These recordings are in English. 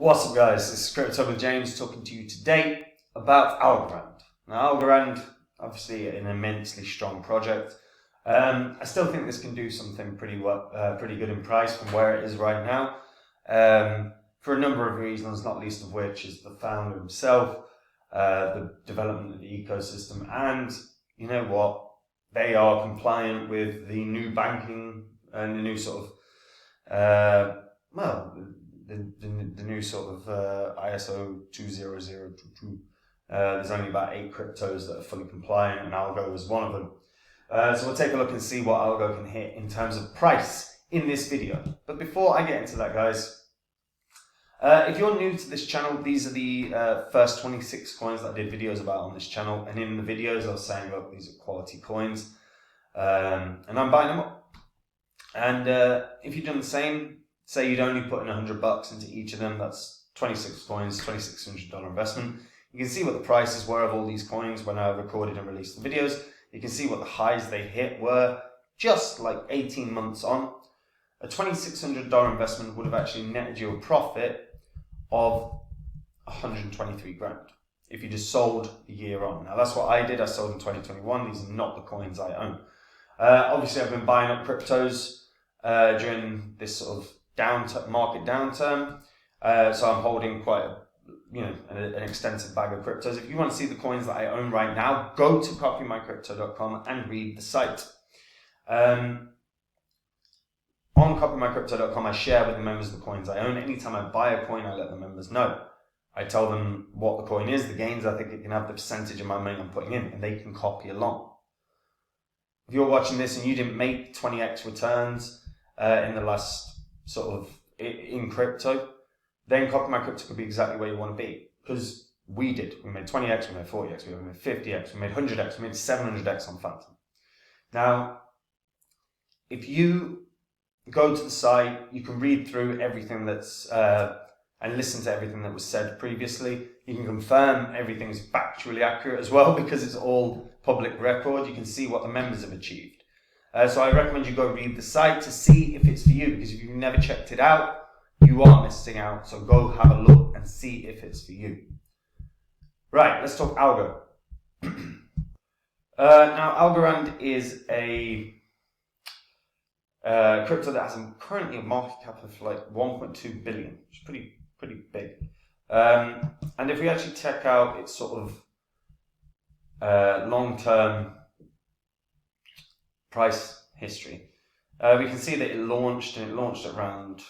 What's up guys, this is Crypto with James talking to you today about Algorand. Now Algorand, obviously an immensely strong project. I still think this can do something pretty good in price from where it is right now, for a number of reasons, not least of which is the founder himself, the development of the ecosystem, and you know what, they are compliant with the new banking and the new sort of, the new sort of ISO 20022. There's only about 8 cryptos that are fully compliant, and Algo is one of them. So we'll take a look and see what Algo can hit in terms of price in this video. But before I get into that, guys, if you're new to this channel, these are the first 26 coins that I did videos about on this channel. And in the videos, I was saying, look, these are quality coins, and I'm buying them up. And if you've done the same, say you'd only put in $100 into each of them, that's 26 coins, $2,600 investment. You can see what the prices were of all these coins when I recorded and released the videos. You can see what the highs they hit were just like 18 months on. A $2,600 investment would have actually netted you a profit of 123 grand if you just sold the year on. Now that's what I did. I sold in 2021. These are not the coins I own. Obviously I've been buying up cryptos during this sort of market downturn. So I'm holding quite an extensive bag of cryptos. If you want to see the coins that I own right now, go to copymycrypto.com and read the site. On copymycrypto.com, I share with the members the coins I own. Anytime I buy a coin, I let the members know. I tell them what the coin is, the gains I think it can have, the percentage of my money I'm putting in, and they can copy along. If you're watching this and you didn't make 20x returns in the last sort of in crypto, then Copy My Crypto could be exactly where you want to be, because we did. We made 20x, we made 40x, we made 50x, we made 100x, we made 700x on Phantom. Now, if you go to the site, you can read through everything that's and listen to everything that was said previously. You can confirm everything is factually accurate as well, because it's all public record. You can see what the members have achieved. So I recommend you go read the site to see if it's for you, because if you've never checked it out, you are missing out. So go have a look and see if it's for you. Right, let's talk Algo. Now, Algorand is a crypto that has currently a market cap of like 1.2 billion, which is pretty big. And if we actually check out its sort of long-term price history, we can see that it launched around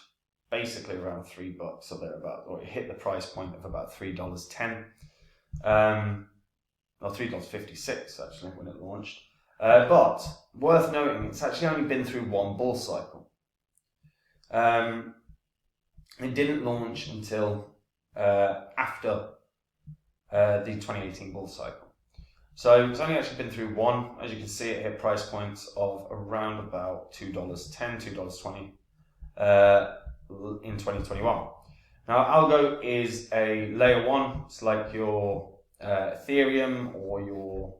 basically around $3 or thereabout, or it hit the price point of about $3.10, or $3.56 actually when it launched. But worth noting, it's actually only been through one bull cycle. It didn't launch until after the 2018 bull cycle. So it's only actually been through one. As you can see, it hit price points of around about $2.10, $2.20 in 2021. Now, Algo is a layer 1. It's like your Ethereum or your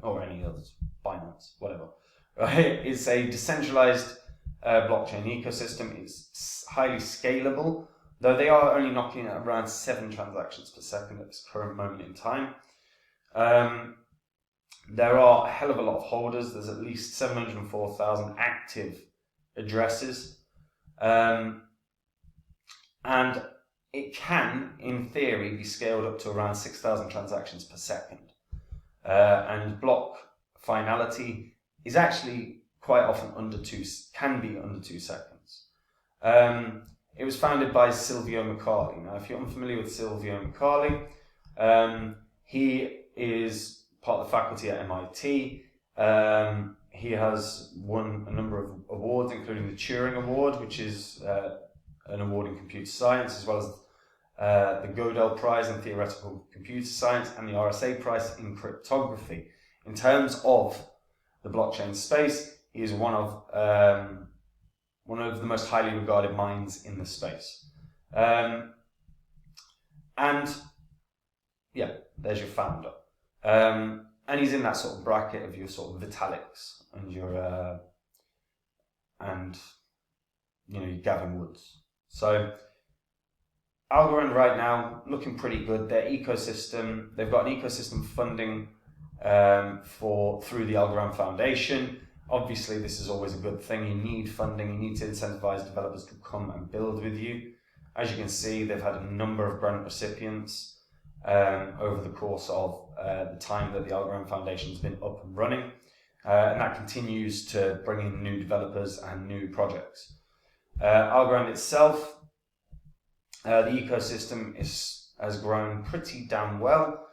or any others, Binance, whatever. Right? It's a decentralized blockchain ecosystem. It's highly scalable, though they are only knocking at around 7 transactions per second at this current moment in time. There are a hell of a lot of holders. There's at least 704,000 active addresses. And it can, in theory, be scaled up to around 6,000 transactions per second. And block finality is actually quite often can be under 2 seconds. It was founded by Silvio Micali. Now, if you're unfamiliar with Silvio Micali, he is part of the faculty at MIT. He has won a number of awards, including the Turing Award, which is an award in computer science, as well as the Gödel Prize in theoretical computer science and the RSA Prize in cryptography. In terms of the blockchain space, he is one of the most highly regarded minds in the space. And yeah, there's your founder. And he's in that sort of bracket of your sort of Vitaliks and your your Gavin Woods. So Algorand right now looking pretty good. Their ecosystem, they've got an ecosystem funding through the Algorand Foundation. Obviously, this is always a good thing. You need funding. You need to incentivize developers to come and build with you. As you can see, they've had a number of grant recipients over the course of the time that the Algorand Foundation has been up and running, and that continues to bring in new developers and new projects. Algorand itself, the ecosystem has grown pretty damn well.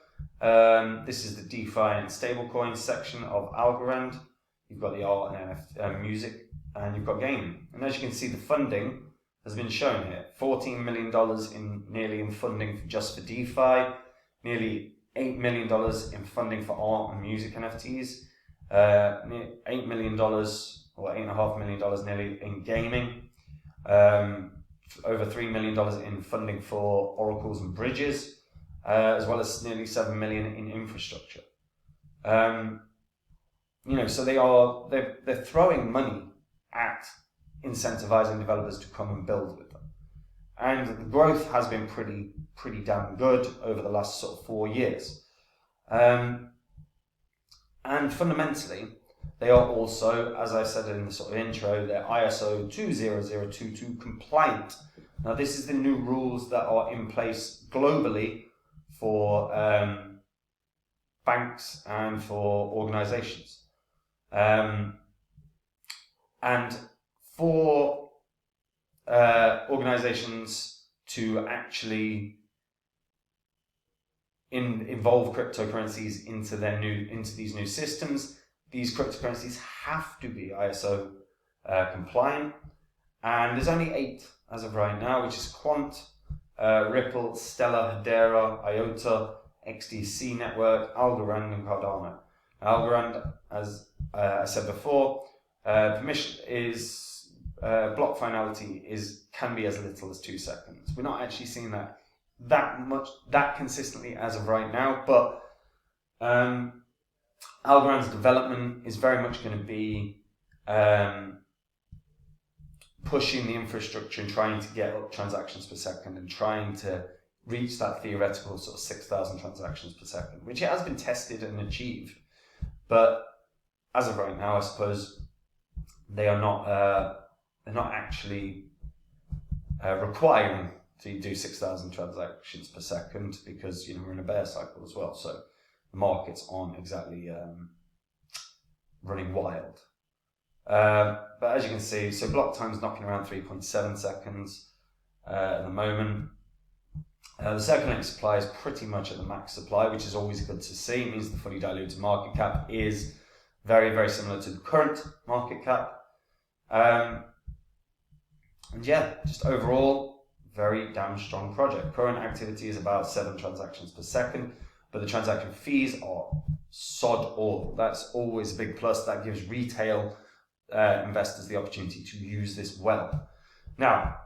This is the DeFi and stablecoin section of Algorand. You've got the art and music, and you've got gaming. And as you can see, the funding has been shown here. $14 million in funding just for DeFi, nearly $8 million in funding for art and music NFTs, $8 million or $8.5 million nearly in gaming, over $3 million in funding for oracles and bridges, as well as nearly $7 million in infrastructure. So they're throwing money at incentivizing developers to come and build with them, and the growth has been pretty damn good over the last sort of 4 years. And fundamentally, they are also, as I said in the sort of intro, they're ISO 20022 compliant. Now, this is the new rules that are in place globally for banks and for organizations. And for organizations to actually involve cryptocurrencies into these new systems, these cryptocurrencies have to be ISO compliant. And there's only 8 as of right now, which is Quant, Ripple, Stellar, Hedera, IOTA, XDC Network, Algorand, and Cardano. Algorand, as I said before, permission is block finality can be as little as 2 seconds. We're not actually seeing that consistently as of right now, but Algorand's development is very much going to be pushing the infrastructure and trying to get up transactions per second and trying to reach that theoretical sort of 6,000 transactions per second, which it has been tested and achieved. But as of right now, I suppose they're not actually requiring to do 6,000 transactions per second, because we're in a bear cycle as well, so the markets aren't exactly running wild. But as you can see, so block time's knocking around 3.7 seconds at the moment. The circulating supply is pretty much at the max supply, which is always good to see. It means the fully diluted market cap is very, very similar to the current market cap. And yeah, just overall, very damn strong project. Current activity is about 7 transactions per second, but the transaction fees are sod all. That's always a big plus. That gives retail investors the opportunity to use this well. Now,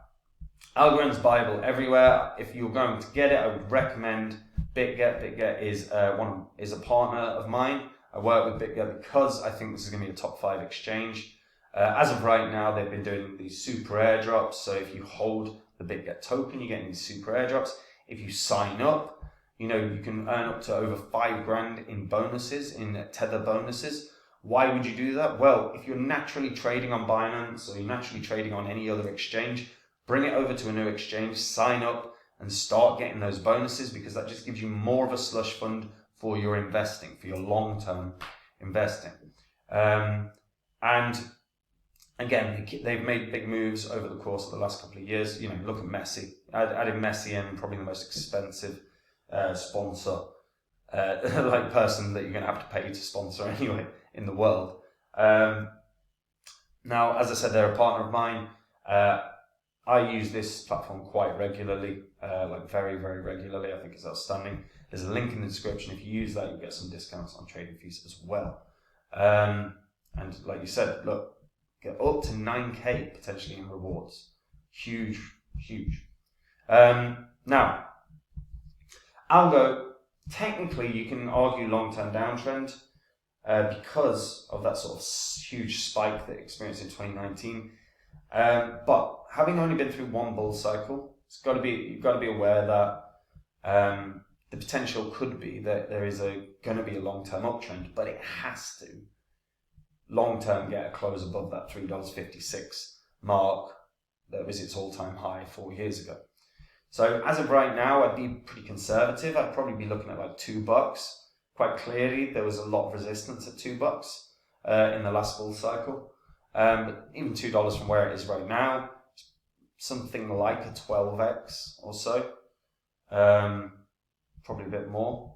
Algorand's buyable everywhere. If you're going to get it, I would recommend BitGet. BitGet is a partner of mine. I work with BitGet because I think this is going to be a top 5 exchange. As of right now, they've been doing these super airdrops. So if you hold the BitGet token, you're getting these super airdrops. If you sign up, you can earn up to over $5,000 in bonuses, in Tether bonuses. Why would you do that? Well, if you're naturally trading on Binance or you're naturally trading on any other exchange, bring it over to a new exchange, sign up, and start getting those bonuses, because that just gives you more of a slush fund for your investing, for your long-term investing. And again, they've made big moves over the course of the last couple of years. Look at Messi. Adding Messi in, probably the most expensive sponsor, person that you're going to have to pay to sponsor anyway in the world. Now, as I said, they're a partner of mine. I use this platform quite regularly, very, very regularly. I think it's outstanding. There's a link in the description. If you use that, you'll get some discounts on trading fees as well. And like you said, look, get up to 9K potentially in rewards. Huge, huge. Now, Algo, technically you can argue long-term downtrend because of that sort of huge spike that it experienced in 2019. But having only been through one bull cycle, you've got to be aware that the potential could be that there is going to be a long-term uptrend, but it has to long-term get a close above that $3.56 mark that was its all-time high 4 years ago. So as of right now, I'd be pretty conservative. I'd probably be looking at like $2. Quite clearly, there was a lot of resistance at $2 in the last bull cycle. But even $2 from where it is right now, something like a 12x or so. Probably a bit more.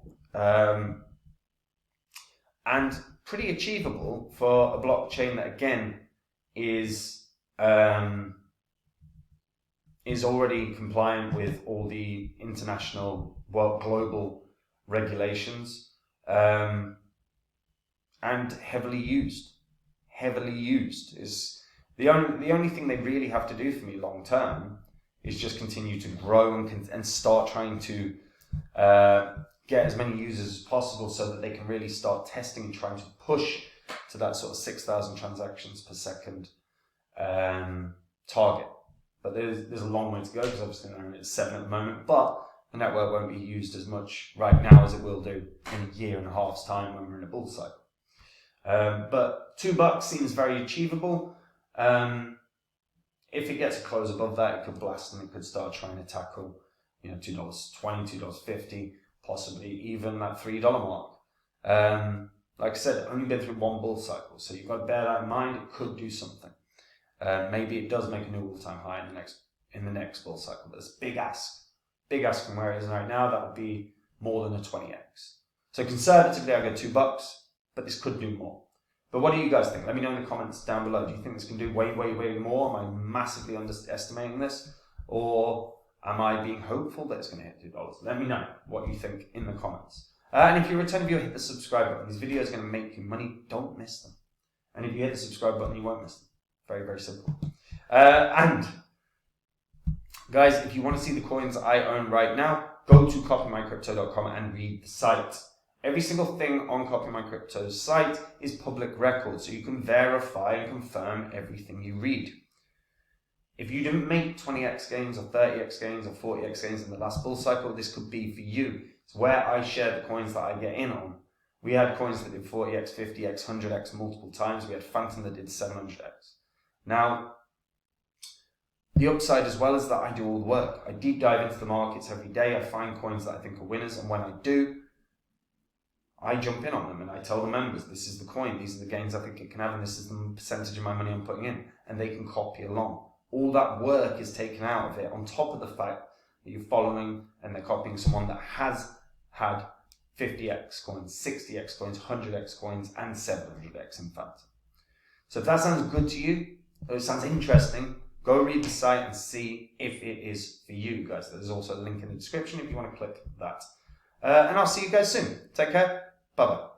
And pretty achievable for a blockchain that, again, is already compliant with all the international, global regulations, and heavily used. Heavily used is the only thing they really have to do for me long term is just continue to grow and start trying to get as many users as possible so that they can really start testing and trying to push to that sort of 6,000 transactions per second target. But there's a long way to go because obviously they're at 7 at the moment, but the network won't be used as much right now as it will do in a year and a half's time when we're in a bull cycle. But $2 seems very achievable. If it gets a close above that, it could blast and it could start trying to tackle, $2.20, $2.50, possibly even that $3 mark. Like I said, only been through one bull cycle, so you've got to bear that in mind. It could do something. Maybe it does make a new all-time high in the next bull cycle. But it's a big ask from where it is right now. That would be more than a 20x. So conservatively, I go $2, but this could do more. But what do you guys think? Let me know in the comments down below. Do you think this can do way, way, way more? Am I massively underestimating this? Or am I being hopeful that it's going to hit $2? Let me know what you think in the comments. And if you're a returning viewer, hit the subscribe button. These videos are going to make you money. Don't miss them. And if you hit the subscribe button, you won't miss them. Very, very simple. And guys, if you want to see the coins I own right now, go to copymycrypto.com and read the site. Every single thing on CopyMyCrypto's site is public record, so you can verify and confirm everything you read. If you didn't make 20x gains or 30x gains or 40x gains in the last bull cycle, this could be for you. It's where I share the coins that I get in on. We had coins that did 40x, 50x, 100x multiple times. We had Phantom that did 700x. Now, the upside as well is that I do all the work. I deep dive into the markets every day. I find coins that I think are winners, and when I do, I jump in on them and I tell the members, this is the coin, these are the gains I think it can have, and this is the percentage of my money I'm putting in, and they can copy along. All that work is taken out of it, on top of the fact that you're following and they're copying someone that has had 50x coins, 60x coins, 100x coins, and 700x in fact. So if that sounds good to you, or it sounds interesting, go read the site and see if it is for you guys. There's also a link in the description if you want to click that. And I'll see you guys soon. Take care. Bye-bye.